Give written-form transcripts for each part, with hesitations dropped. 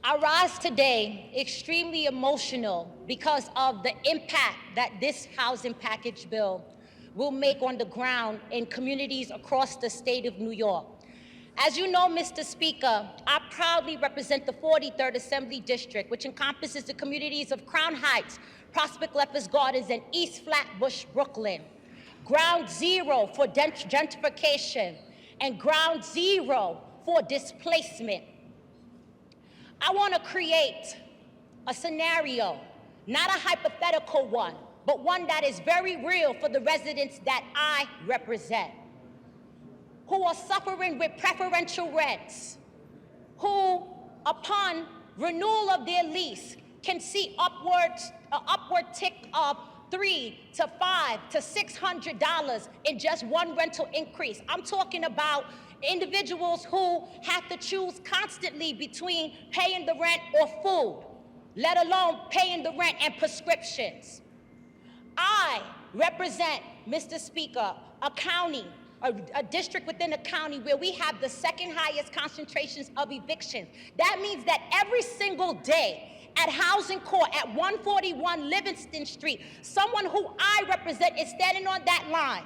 I rise today extremely emotional because of the impact that this housing package bill will make on the ground in communities across the state of New York. As you know, Mr. Speaker, I proudly represent the 43rd Assembly District, which encompasses the communities of Crown Heights, Prospect Leopards Gardens, and East Flatbush, Brooklyn. Ground zero for gentrification and ground zero for displacement. I want to create a scenario, not a hypothetical one, but one that is very real for the residents that I represent, who are suffering with preferential rents, who, upon renewal of their lease, can see upward tick of $300 to $500 to $600 in just one rental increase. I'm talking about individuals who have to choose constantly between paying the rent or food, let alone paying the rent and prescriptions. I represent, Mr. Speaker, a county, a district within a county where we have the second highest concentrations of evictions. That means that every single day at Housing Court at 141 Livingston Street, someone who I represent is standing on that line.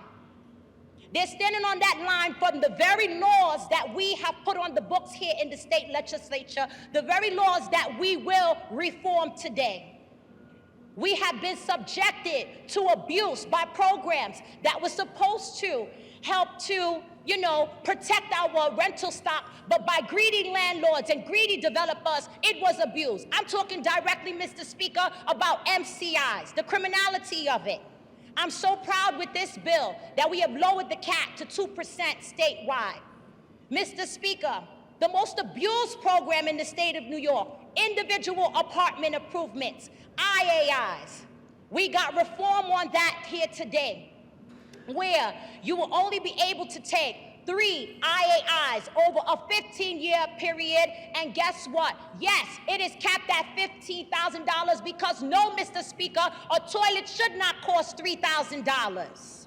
They're standing on that line from the very laws that we have put on the books here in the state legislature, the very laws that we will reform today. We have been subjected to abuse by programs that were supposed to help to, protect our rental stock, but by greedy landlords and greedy developers, it was abused. I'm talking directly, Mr. Speaker, about MCIs, the criminality of it. I'm so proud with this bill that we have lowered the cap to 2% statewide. Mr. Speaker, the most abused program in the state of New York, individual apartment improvements, IAIs. We got reform on that here today, where you will only be able to take 3 IAIs over a 15-year period, and guess what? Yes, it is capped at $15,000 because no, Mr. Speaker, a toilet should not cost $3,000.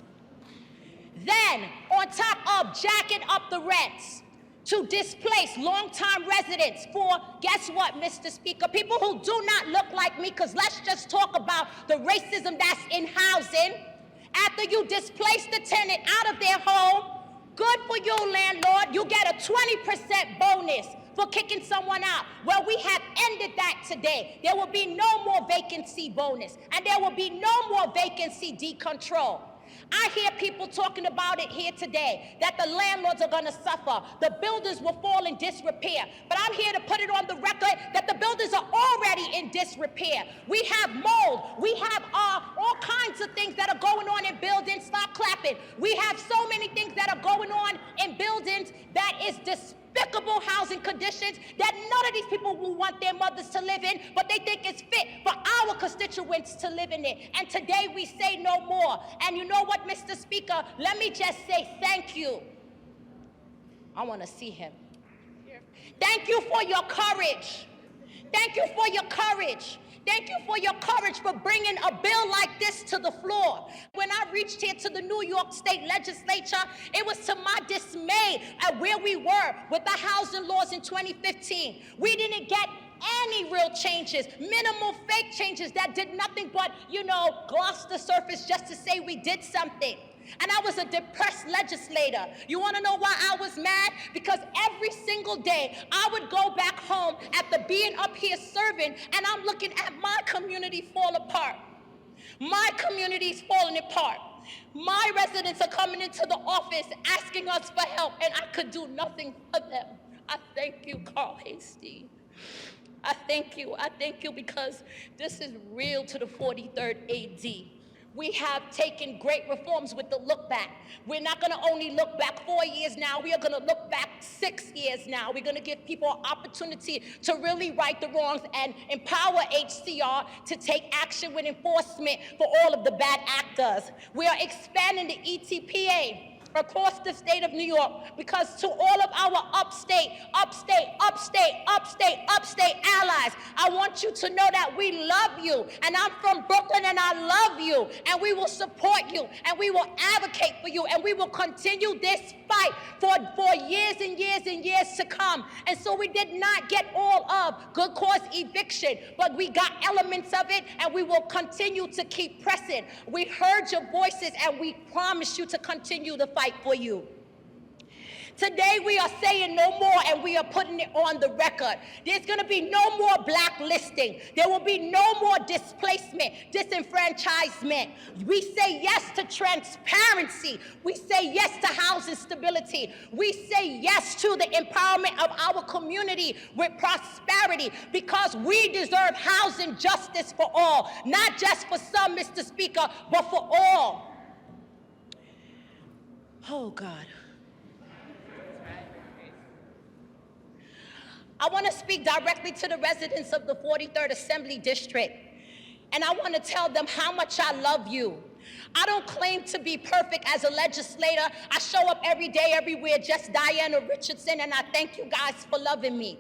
Then, on top of jacking up the rents to displace long-time residents for, guess what, Mr. Speaker, people who do not look like me, because let's just talk about the racism that's in housing. After you displace the tenant out of their home, good for you, landlord. You get a 20% bonus for kicking someone out. Well, we have ended that today. There will be no more vacancy bonus, and there will be no more vacancy decontrol. I hear people talking about it here today, that the landlords are going to suffer. The buildings will fall in disrepair. But I'm here to put it on the record that the buildings are already in disrepair. We have mold. We have all kinds of things that are going on in buildings. Stop clapping. We have so many things that are going on in buildings that is despicable housing conditions that none of these people will want their mothers to live in, but they think it's fit for our constituents to live in it. And today we say no more. And you know what, Mr. Speaker? Let me just say thank you. I want to see him. Thank you for your courage. Thank you for your courage. Thank you for your courage for bringing a bill like this to the floor. When I reached here to the New York State Legislature, it was to my dismay at where we were with the housing laws in 2015. We didn't get any real changes, minimal fake changes that did nothing but, gloss the surface just to say we did something. And I was a depressed legislator. You want to know why I was mad? Because every single day I would go back home after being up here serving, and I'm looking at my community fall apart. My community's falling apart. My residents are coming into the office asking us for help, and I could do nothing for them. I thank you, Carl Hasty. I thank you because this is real to the 43rd AD. We have taken great reforms with the look back. We're not going to only look back 4 years now. We are going to look back 6 years now. We're going to give people an opportunity to really right the wrongs and empower HCR to take action with enforcement for all of the bad actors. We are expanding the ETPA across the state of New York because to all of our upstate allies, guys, I want you to know that we love you. And I'm from Brooklyn and I love you. And we will support you. And we will advocate for you. And we will continue this fight for years and years and years to come. And so we did not get all of good cause eviction, but we got elements of it, and we will continue to keep pressing. We heard your voices, and we promise you to continue to fight for you. Today we are saying no more, and we are putting it on the record. There's going to be no more blacklisting. There will be no more displacement, disenfranchisement. We say yes to transparency. We say yes to housing stability. We say yes to the empowerment of our community with prosperity, because we deserve housing justice for all, not just for some, Mr. Speaker, but for all. Oh, God. I want to speak directly to the residents of the 43rd Assembly District, and I want to tell them how much I love you. I don't claim to be perfect as a legislator. I show up every day, everywhere, just Diana Richardson, and I thank you guys for loving me.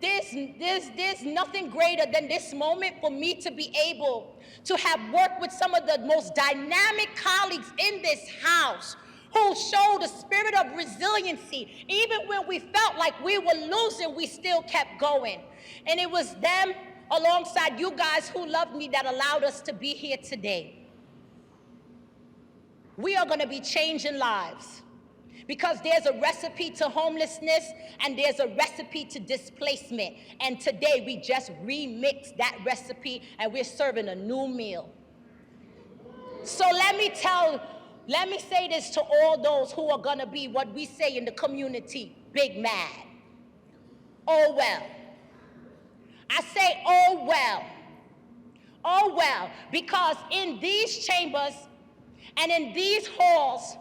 There's nothing greater than this moment for me to be able to have worked with some of the most dynamic colleagues in this House, who showed a spirit of resiliency. Even when we felt like we were losing, we still kept going. And it was them, alongside you guys who loved me, that allowed us to be here today. We are gonna be changing lives, because there's a recipe to homelessness and there's a recipe to displacement. And today we just remixed that recipe and we're serving a new meal. So let me say this to all those who are gonna be, what we say in the community, big mad. Oh well. I say oh well. Oh well, because in these chambers and in these halls,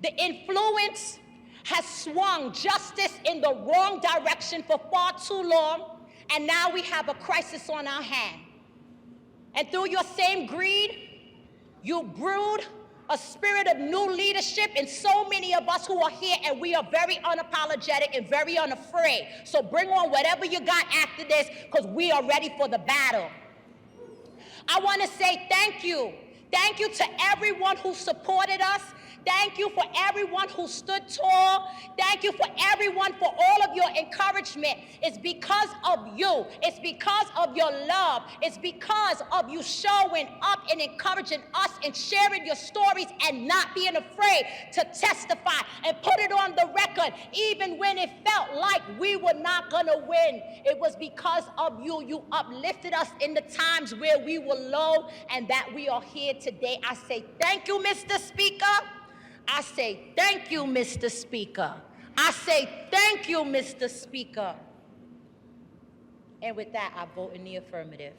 the influence has swung justice in the wrong direction for far too long, and now we have a crisis on our hand. And through your same greed, you brewed a spirit of new leadership in so many of us who are here, and we are very unapologetic and very unafraid. So bring on whatever you got after this, because we are ready for the battle. I want to say thank you. Thank you to everyone who supported us. Thank you for everyone who stood tall. Thank you for everyone for all of your encouragement. It's because of you. It's because of your love. It's because of you showing up and encouraging us and sharing your stories and not being afraid to testify and put it on the record, even when it felt like we were not gonna win. It was because of you. You uplifted us in the times where we were low, and that we are here today. I say thank you, Mr. Speaker. I say thank you, Mr. Speaker. I say thank you, Mr. Speaker. And with that, I vote in the affirmative.